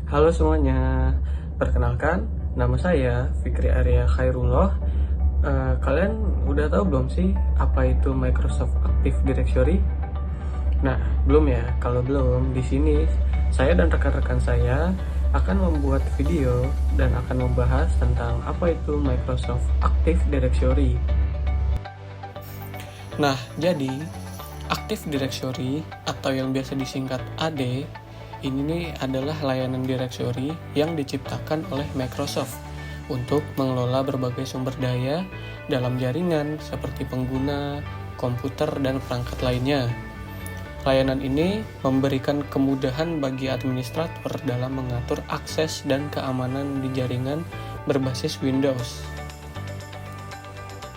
Halo semuanya, perkenalkan nama saya Fikri Arya Khairullah. Kalian udah tahu belum sih apa itu Microsoft Active Directory? Nah, belum ya. Kalau belum, di sini saya dan rekan-rekan saya akan membuat video dan akan membahas tentang apa itu Microsoft Active Directory. Nah, jadi Active Directory atau yang biasa disingkat AD ini nih adalah layanan directory yang diciptakan oleh Microsoft untuk mengelola berbagai sumber daya dalam jaringan seperti pengguna, komputer, dan perangkat lainnya. Layanan ini memberikan kemudahan bagi administrator dalam mengatur akses dan keamanan di jaringan berbasis Windows.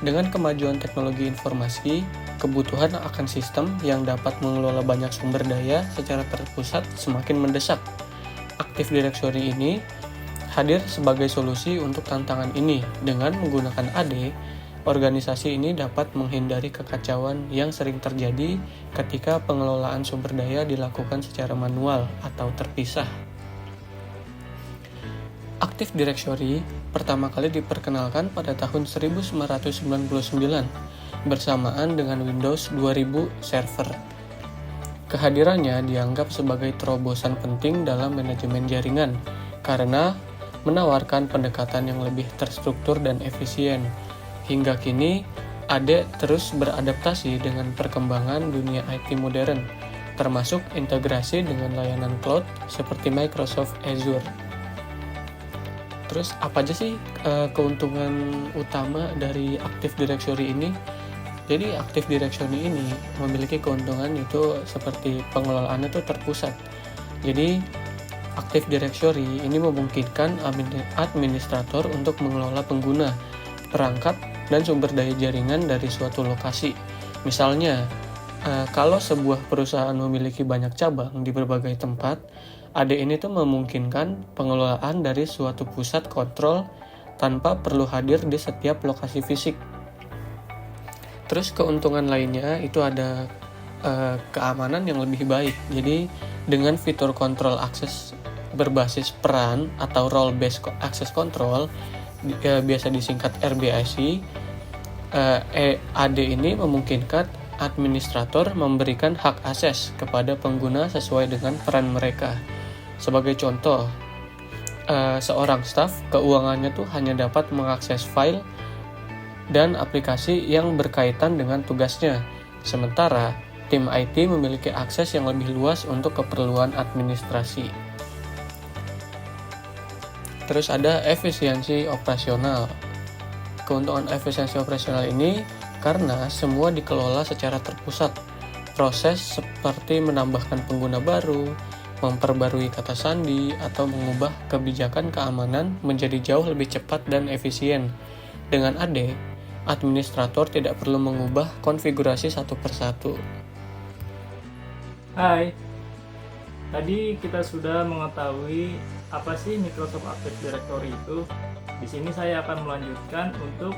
Dengan kemajuan teknologi informasi, kebutuhan akan sistem yang dapat mengelola banyak sumber daya secara terpusat semakin mendesak. Active Directory ini hadir sebagai solusi untuk tantangan ini. Dengan menggunakan AD, organisasi ini dapat menghindari kekacauan yang sering terjadi ketika pengelolaan sumber daya dilakukan secara manual atau terpisah. Active Directory pertama kali diperkenalkan pada tahun 1999 bersamaan dengan Windows 2000 Server. Kehadirannya dianggap sebagai terobosan penting dalam manajemen jaringan karena menawarkan pendekatan yang lebih terstruktur dan efisien. Hingga kini, AD terus beradaptasi dengan perkembangan dunia IT modern, termasuk integrasi dengan layanan cloud seperti Microsoft Azure. Terus apa aja sih keuntungan utama dari Active Directory ini? Jadi Active Directory ini memiliki keuntungan itu seperti pengelolaannya itu terpusat. Jadi Active Directory ini memungkinkan administrator untuk mengelola pengguna, perangkat, dan sumber daya jaringan dari suatu lokasi. Misalnya, kalau sebuah perusahaan memiliki banyak cabang di berbagai tempat, AD ini tuh memungkinkan pengelolaan dari suatu pusat kontrol tanpa perlu hadir di setiap lokasi fisik. Terus keuntungan lainnya itu ada keamanan yang lebih baik. Jadi dengan fitur kontrol akses berbasis peran atau role based access control, biasa disingkat RBAC, AD ini memungkinkan administrator memberikan hak akses kepada pengguna sesuai dengan peran mereka. Sebagai contoh, seorang staf keuangannya tuh hanya dapat mengakses file dan aplikasi yang berkaitan dengan tugasnya. Sementara tim IT memiliki akses yang lebih luas untuk keperluan administrasi. Terus ada efisiensi operasional. Keuntungan efisiensi operasional ini karena semua dikelola secara terpusat. Proses seperti menambahkan pengguna baru, memperbarui kata sandi, atau mengubah kebijakan keamanan menjadi jauh lebih cepat dan efisien. Dengan AD, administrator tidak perlu mengubah konfigurasi satu persatu. Hai, tadi kita sudah mengetahui apa sih Microsoft Active Directory itu. Di sini saya akan melanjutkan untuk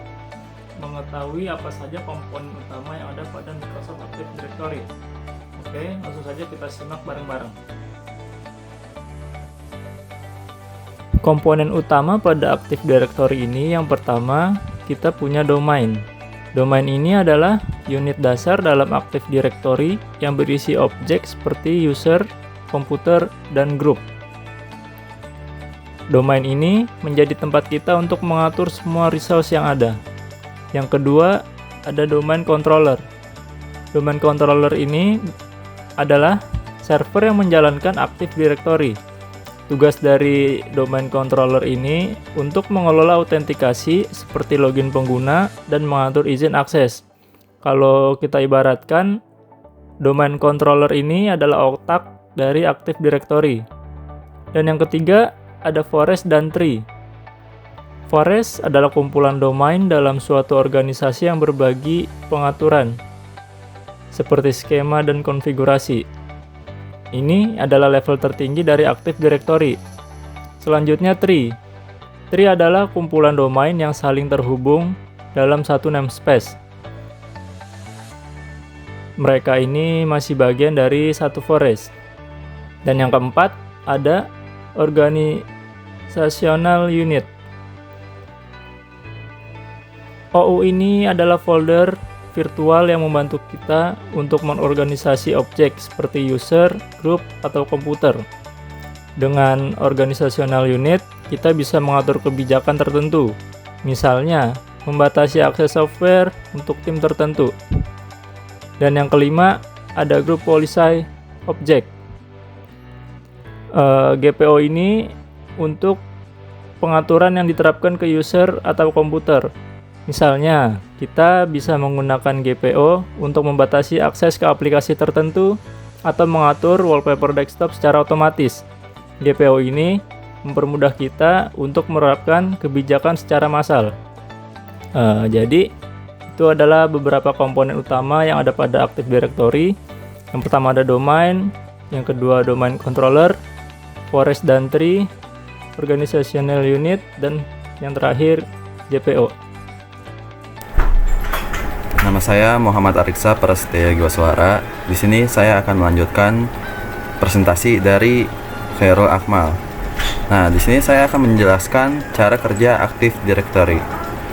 mengetahui apa saja komponen utama yang ada pada Microsoft Active Directory. Oke, langsung saja kita simak bareng-bareng. Komponen utama pada Active Directory ini yang pertama, kita punya domain. Domain ini adalah unit dasar dalam Active Directory yang berisi objek seperti user, komputer, dan grup. Domain ini menjadi tempat kita untuk mengatur semua resource yang ada. Yang kedua, ada domain controller. Domain controller ini adalah server yang menjalankan Active Directory. Tugas dari domain controller ini untuk mengelola autentikasi seperti login pengguna dan mengatur izin akses. Kalau kita ibaratkan, domain controller ini adalah otak dari Active Directory. Dan yang ketiga, ada forest dan tree. Forest adalah kumpulan domain dalam suatu organisasi yang berbagi pengaturan, seperti skema dan konfigurasi. Ini adalah level tertinggi dari Active Directory. Selanjutnya tree. Tree adalah kumpulan domain yang saling terhubung dalam satu namespace. Mereka ini masih bagian dari satu forest. Dan yang keempat, ada Organizational Unit. OU ini adalah folder virtual yang membantu kita untuk mengorganisasi objek seperti user, group, atau komputer. Dengan organizational unit, kita bisa mengatur kebijakan tertentu. Misalnya, membatasi akses software untuk tim tertentu. Dan yang kelima, ada group policy object. GPO ini untuk pengaturan yang diterapkan ke user atau komputer. Misalnya, kita bisa menggunakan GPO untuk membatasi akses ke aplikasi tertentu atau mengatur wallpaper desktop secara otomatis. GPO ini mempermudah kita untuk menerapkan kebijakan secara massal. Jadi, itu adalah beberapa komponen utama yang ada pada Active Directory. Yang pertama ada domain, yang kedua domain controller, forest dan tree, organizational unit, dan yang terakhir GPO. Nama saya Muhammad Ariksa Prasetya Giwaswara. Di sini saya akan melanjutkan presentasi dari Khairul Akmal. Nah, di sini saya akan menjelaskan cara kerja Active Directory.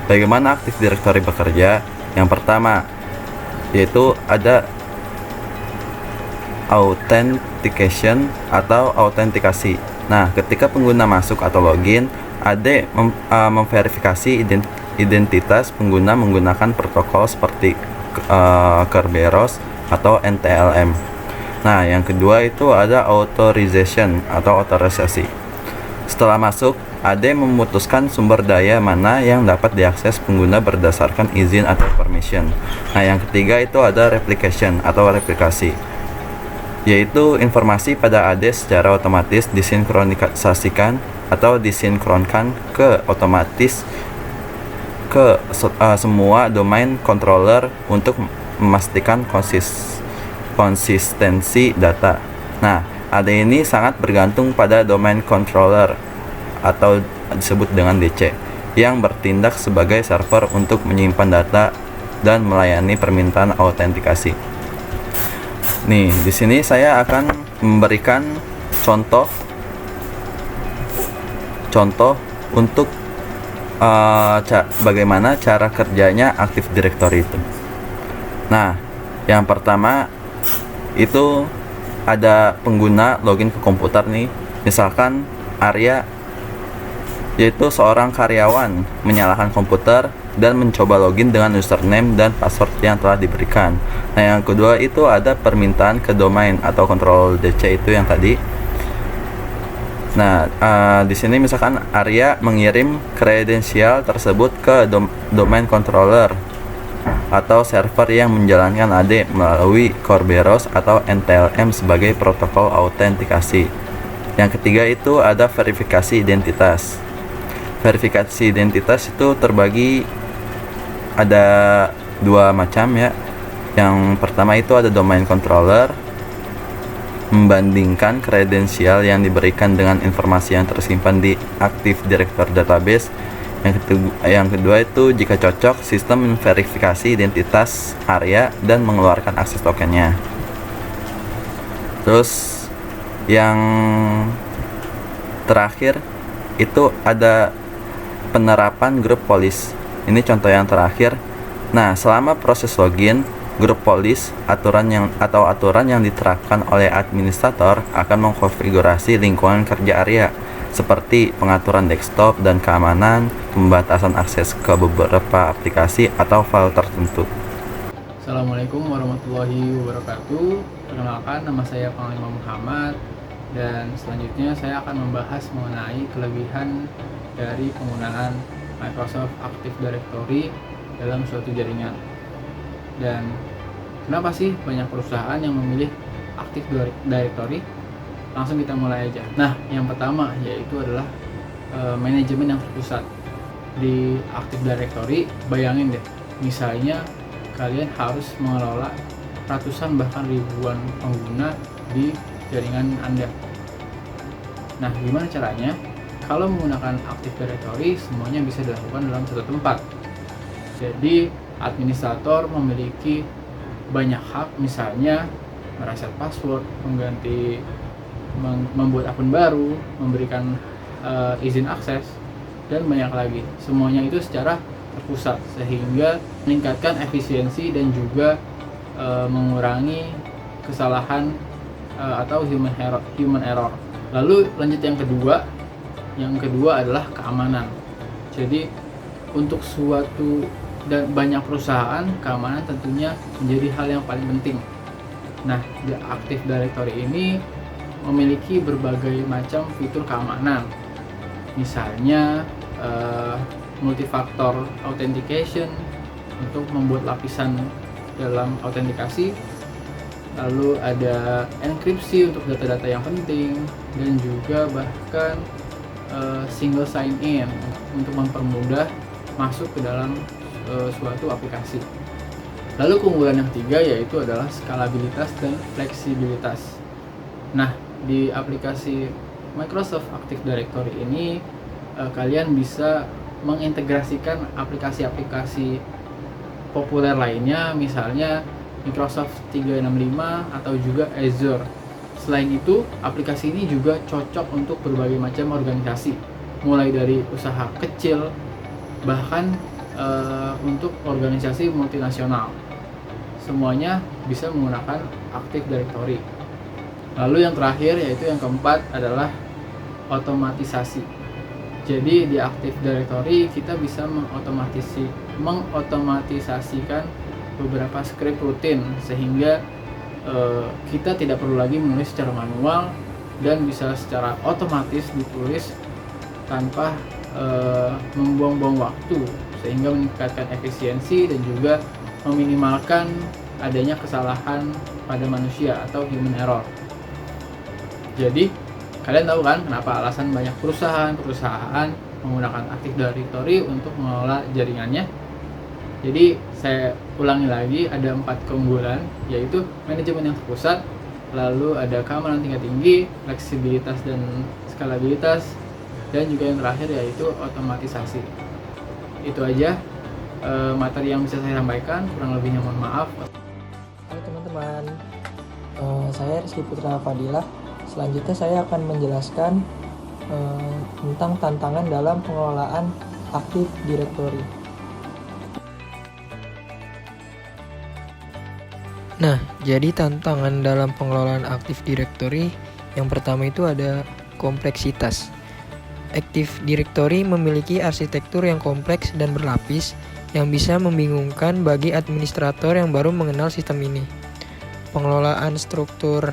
Bagaimana Active Directory bekerja? Yang pertama, yaitu ada authentication atau autentikasi. Nah, ketika pengguna masuk atau login, AD memverifikasi identitas pengguna menggunakan protokol seperti Kerberos atau NTLM. Nah, yang kedua itu ada authorization atau otorisasi. Setelah masuk, AD memutuskan sumber daya mana yang dapat diakses pengguna berdasarkan izin atau permission. Nah, yang ketiga itu ada replication atau replikasi, yaitu informasi pada AD secara otomatis disinkronisasikan atau disinkronkan ke otomatis ke semua domain controller untuk memastikan konsistensi data. Nah, AD ini sangat bergantung pada domain controller atau disebut dengan DC yang bertindak sebagai server untuk menyimpan data dan melayani permintaan autentikasi. Nih, di sini saya akan memberikan contoh untuk bagaimana cara kerjanya Active Directory itu. Nah, yang pertama itu ada pengguna login ke komputer nih, misalkan Arya, yaitu seorang karyawan menyalakan komputer dan mencoba login dengan username dan password yang telah diberikan. Nah, yang kedua itu ada permintaan ke domain atau kontrol DC itu yang tadi. Nah, di sini misalkan Arya mengirim kredensial tersebut ke domain controller atau server yang menjalankan AD melalui Kerberos atau NTLM sebagai protokol autentikasi. Yang ketiga itu ada verifikasi identitas. Verifikasi identitas itu terbagi ada dua macam ya. Yang pertama itu ada domain controller, membandingkan kredensial yang diberikan dengan informasi yang tersimpan di Active Directory database. Yang kedua itu jika cocok, sistem memverifikasi identitas Arya dan mengeluarkan akses tokennya. Terus yang terakhir itu ada penerapan grup policy. Ini contoh yang terakhir. Nah, selama proses login, grup policy aturan yang diterapkan oleh administrator akan mengkonfigurasi lingkungan kerja Arya seperti pengaturan desktop dan keamanan, pembatasan akses ke beberapa aplikasi atau file tertentu. Assalamualaikum warahmatullahi wabarakatuh. Perkenalkan, nama saya Panglima Muhammad, dan selanjutnya saya akan membahas mengenai kelebihan dari penggunaan Microsoft Active Directory dalam suatu jaringan. Dan kenapa sih banyak perusahaan yang memilih Active Directory? Langsung kita mulai aja. Nah, yang pertama yaitu adalah manajemen yang terpusat. Di Active Directory, bayangin deh, misalnya kalian harus mengelola ratusan bahkan ribuan pengguna di jaringan Anda. Nah, gimana caranya? Kalau menggunakan Active Directory, semuanya bisa dilakukan dalam satu tempat. Jadi, administrator memiliki banyak hak, misalnya mereset password, mengganti membuat akun baru, memberikan izin akses, dan banyak lagi. Semuanya itu secara terpusat sehingga meningkatkan efisiensi dan juga mengurangi kesalahan atau human error. Lalu lanjut yang kedua adalah keamanan. Jadi untuk suatu dan banyak perusahaan, keamanan tentunya menjadi hal yang paling penting. Nah, di Active Directory ini memiliki berbagai macam fitur keamanan. Misalnya multifaktor authentication untuk membuat lapisan dalam autentikasi, lalu ada enkripsi untuk data-data yang penting, dan juga bahkan single sign in untuk mempermudah masuk ke dalam suatu aplikasi. Lalu keunggulan yang ketiga yaitu adalah skalabilitas dan fleksibilitas. Nah, di aplikasi Microsoft Active Directory ini kalian bisa mengintegrasikan aplikasi-aplikasi populer lainnya, misalnya Microsoft 365 atau juga Azure. Selain itu, aplikasi ini juga cocok untuk berbagai macam organisasi, mulai dari usaha kecil bahkan untuk organisasi multinasional. Semuanya bisa menggunakan Active Directory. Lalu yang terakhir yaitu yang keempat adalah otomatisasi. Jadi di Active Directory kita bisa mengotomatisasikan beberapa script rutin sehingga kita tidak perlu lagi menulis secara manual dan bisa secara otomatis ditulis tanpa membuang-buang waktu, sehingga meningkatkan efisiensi dan juga meminimalkan adanya kesalahan pada manusia atau human error. Jadi kalian tahu kan kenapa alasan banyak perusahaan menggunakan Active Directory untuk mengelola jaringannya? Jadi saya ulangi lagi, ada 4 keunggulan, yaitu manajemen yang terpusat, lalu ada keamanan tingkat tinggi, fleksibilitas dan skalabilitas, dan juga yang terakhir yaitu otomatisasi. Itu aja materi yang bisa saya sampaikan, kurang lebihnya mohon maaf. Halo teman-teman, saya Rizky Putra Fadilah. Selanjutnya saya akan menjelaskan tentang tantangan dalam pengelolaan Active Directory. Nah, jadi tantangan dalam pengelolaan Active Directory yang pertama itu ada kompleksitas. Active Directory memiliki arsitektur yang kompleks dan berlapis yang bisa membingungkan bagi administrator yang baru mengenal sistem ini. Pengelolaan struktur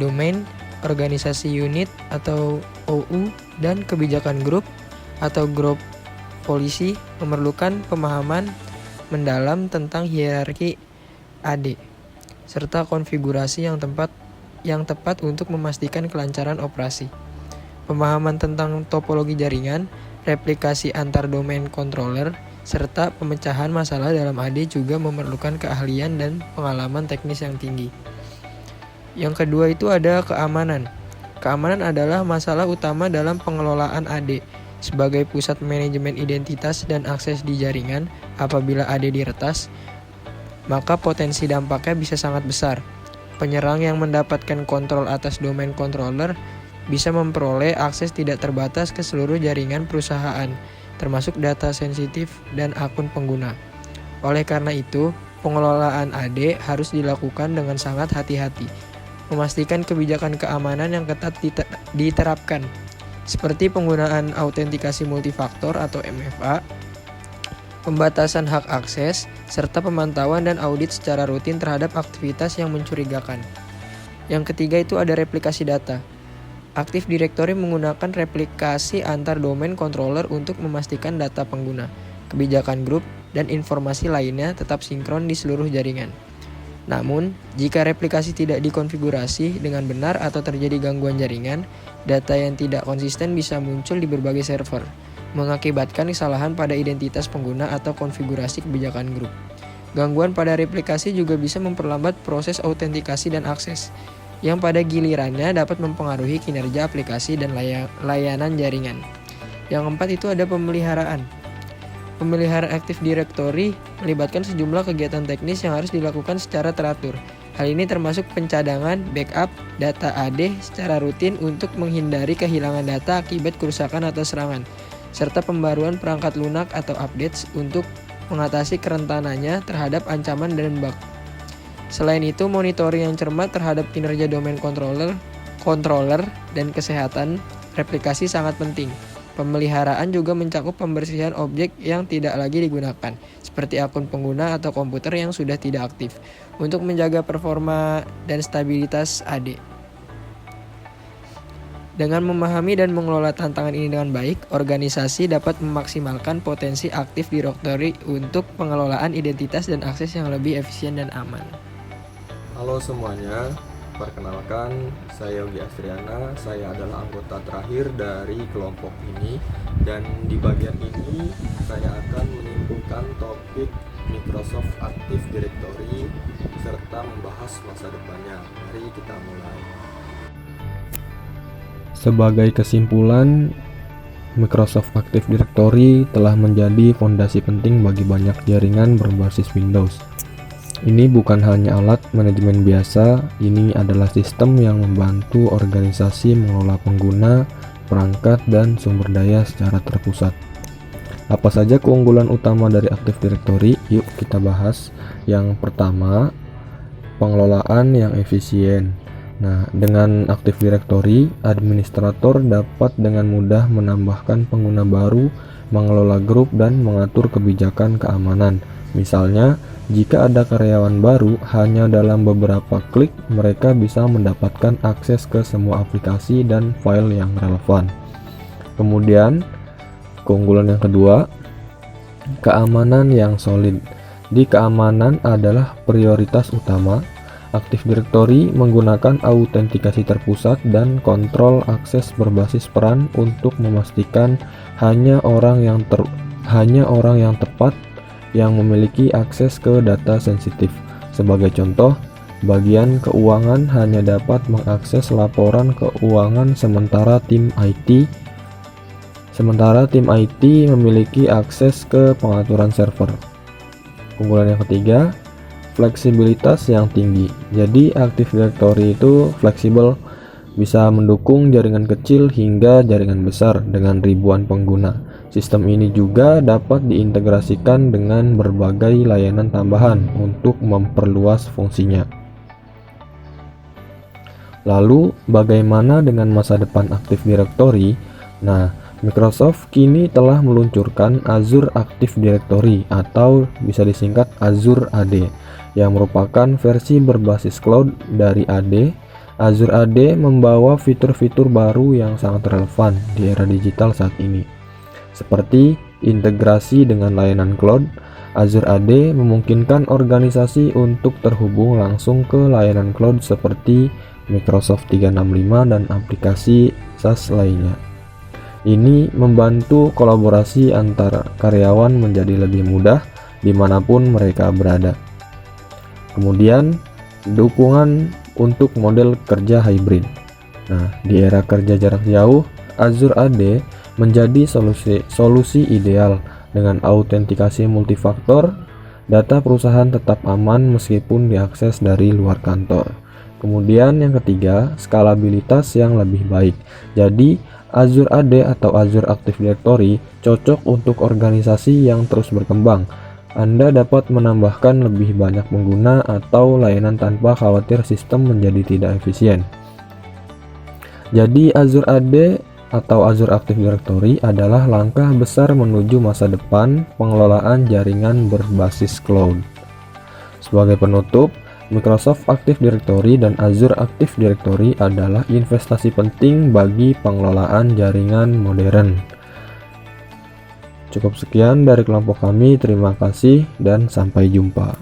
domain, organisasi unit atau OU, dan kebijakan grup atau grup polisi memerlukan pemahaman mendalam tentang hierarki AD serta konfigurasi yang tepat untuk memastikan kelancaran operasi. Pemahaman tentang topologi jaringan, replikasi antar domain controller, serta pemecahan masalah dalam AD juga memerlukan keahlian dan pengalaman teknis yang tinggi. Yang kedua itu ada keamanan. Keamanan adalah masalah utama dalam pengelolaan AD. Sebagai pusat manajemen identitas dan akses di jaringan, apabila AD diretas, maka potensi dampaknya bisa sangat besar. Penyerang yang mendapatkan kontrol atas domain controller bisa memperoleh akses tidak terbatas ke seluruh jaringan perusahaan, termasuk data sensitif dan akun pengguna. Oleh karena itu, pengelolaan AD harus dilakukan dengan sangat hati-hati, memastikan kebijakan keamanan yang ketat diterapkan, seperti penggunaan autentikasi multifaktor atau MFA, pembatasan hak akses, serta pemantauan dan audit secara rutin terhadap aktivitas yang mencurigakan. Yang ketiga itu ada replikasi data. Active Directory menggunakan replikasi antar domain controller untuk memastikan data pengguna, kebijakan grup, dan informasi lainnya tetap sinkron di seluruh jaringan. Namun, jika replikasi tidak dikonfigurasi dengan benar atau terjadi gangguan jaringan, data yang tidak konsisten bisa muncul di berbagai server, mengakibatkan kesalahan pada identitas pengguna atau konfigurasi kebijakan grup. Gangguan pada replikasi juga bisa memperlambat proses autentikasi dan akses, yang pada gilirannya dapat mempengaruhi kinerja aplikasi dan layanan jaringan. Yang keempat itu ada pemeliharaan. Pemeliharaan Active Directory melibatkan sejumlah kegiatan teknis yang harus dilakukan secara teratur. Hal ini termasuk pencadangan backup data AD secara rutin untuk menghindari kehilangan data akibat kerusakan atau serangan, serta pembaruan perangkat lunak atau updates untuk mengatasi kerentanannya terhadap ancaman dan bug. Selain itu, monitoring yang cermat terhadap kinerja domain controller dan kesehatan replikasi sangat penting. Pemeliharaan juga mencakup pembersihan objek yang tidak lagi digunakan, seperti akun pengguna atau komputer yang sudah tidak aktif, untuk menjaga performa dan stabilitas AD. Dengan memahami dan mengelola tantangan ini dengan baik, organisasi dapat memaksimalkan potensi Active Directory untuk pengelolaan identitas dan akses yang lebih efisien dan aman. Halo semuanya, perkenalkan saya Yogi Astriana. Saya adalah anggota terakhir dari kelompok ini, dan di bagian ini saya akan menyimpulkan topik Microsoft Active Directory serta membahas masa depannya. Mari kita mulai. Sebagai kesimpulan, Microsoft Active Directory telah menjadi fondasi penting bagi banyak jaringan berbasis Windows. Ini bukan hanya alat manajemen biasa, ini adalah sistem yang membantu organisasi mengelola pengguna, perangkat, dan sumber daya secara terpusat. Apa saja keunggulan utama dari Active Directory? Yuk kita bahas. Yang pertama, pengelolaan yang efisien. Nah, dengan Active Directory, administrator dapat dengan mudah menambahkan pengguna baru, mengelola grup, dan mengatur kebijakan keamanan. Misalnya, jika ada karyawan baru, hanya dalam beberapa klik mereka bisa mendapatkan akses ke semua aplikasi dan file yang relevan. Kemudian, keunggulan yang kedua, keamanan yang solid. Di keamanan adalah prioritas utama. Active Directory menggunakan autentikasi terpusat dan kontrol akses berbasis peran untuk memastikan hanya orang yang tepat yang memiliki akses ke data sensitif. Sebagai contoh, bagian keuangan hanya dapat mengakses laporan keuangan sementara tim IT memiliki akses ke pengaturan server. Keunggulan yang ketiga, fleksibilitas yang tinggi. Jadi Active Directory itu fleksibel, bisa mendukung jaringan kecil hingga jaringan besar dengan ribuan pengguna. Sistem ini juga dapat diintegrasikan dengan berbagai layanan tambahan untuk memperluas fungsinya. Lalu, bagaimana dengan masa depan Active Directory? Nah, Microsoft kini telah meluncurkan Azure Active Directory atau bisa disingkat Azure AD, yang merupakan versi berbasis cloud dari AD. Azure AD membawa fitur-fitur baru yang sangat relevan di era digital saat ini, seperti integrasi dengan layanan cloud. Azure AD memungkinkan organisasi untuk terhubung langsung ke layanan cloud seperti Microsoft 365 dan aplikasi SaaS lainnya. Ini membantu kolaborasi antara karyawan menjadi lebih mudah dimanapun mereka berada. Kemudian, dukungan untuk model kerja hybrid. Nah, di era kerja jarak jauh, Azure AD menjadi solusi ideal. Dengan autentikasi multifaktor, data perusahaan tetap aman meskipun diakses dari luar kantor. Kemudian yang ketiga, skalabilitas yang lebih baik. Jadi, Azure AD atau Azure Active Directory cocok untuk organisasi yang terus berkembang. Anda dapat menambahkan lebih banyak pengguna atau layanan tanpa khawatir sistem menjadi tidak efisien. Jadi Azure AD atau Azure Active Directory adalah langkah besar menuju masa depan pengelolaan jaringan berbasis cloud. Sebagai penutup, Microsoft Active Directory dan Azure Active Directory adalah investasi penting bagi pengelolaan jaringan modern. Cukup sekian dari kelompok kami, terima kasih dan sampai jumpa.